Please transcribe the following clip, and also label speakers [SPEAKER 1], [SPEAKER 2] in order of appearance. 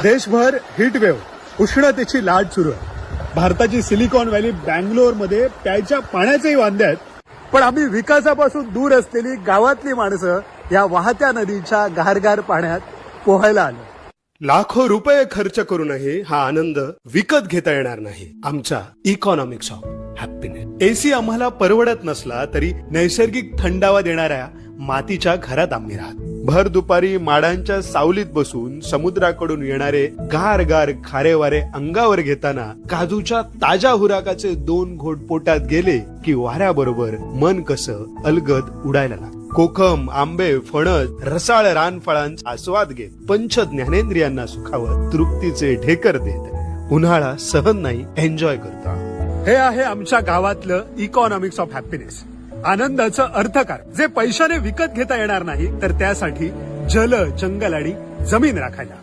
[SPEAKER 1] देशभर heat wave उष्णतेची लाट सुरू आहे. भारताची सिलिकॉन व्हॅली बँगलोरमध्ये प्यायच्या पाण्याचेही वांदे आहेत. पण आम्ही विकासापासून दूर असलेली गावातली माणसं या वाहत्या नदीच्या गारगार पाण्यात पोहायला आलो. लाखो रुपये खर्च करूनही हा आनंद विकत घेता येणार नाही. आमचा इकॉनॉमिक्स ऑफ हॅपीनेस. एसी आम्हाला परवडत नसला तरी नैसर्गिक थंडावा देणाऱ्या मातीच्या घरात आम्ही राहत. भर दुपारी माडांच्या सावलीत बसून समुद्राकडून येणारे गार गार खारे वारे अंगावर घेताना काजूच्या ताज्या हुराकाचे 2 घोट पोटात गेले की वाऱ्याबरोबर मन कसं अलगद उडायला लागतं. कोकम, आंबे, फणस, रसाळ रानफळांचा आस्वाद घेत पंच ज्ञानेंद्रियांना सुखावत तृप्तीचे ढेकर देत उन्हाळा सहन नाही एन्जॉय करता. हे आहे आमच्या गावातलं इकॉनॉमिक्स ऑफ हॅपीनेस. आनंदाचं अर्थकार जे पैशाने विकत घेता येणार नाही तर त्यासाठी जल, जंगल आणि जमीन राखायला.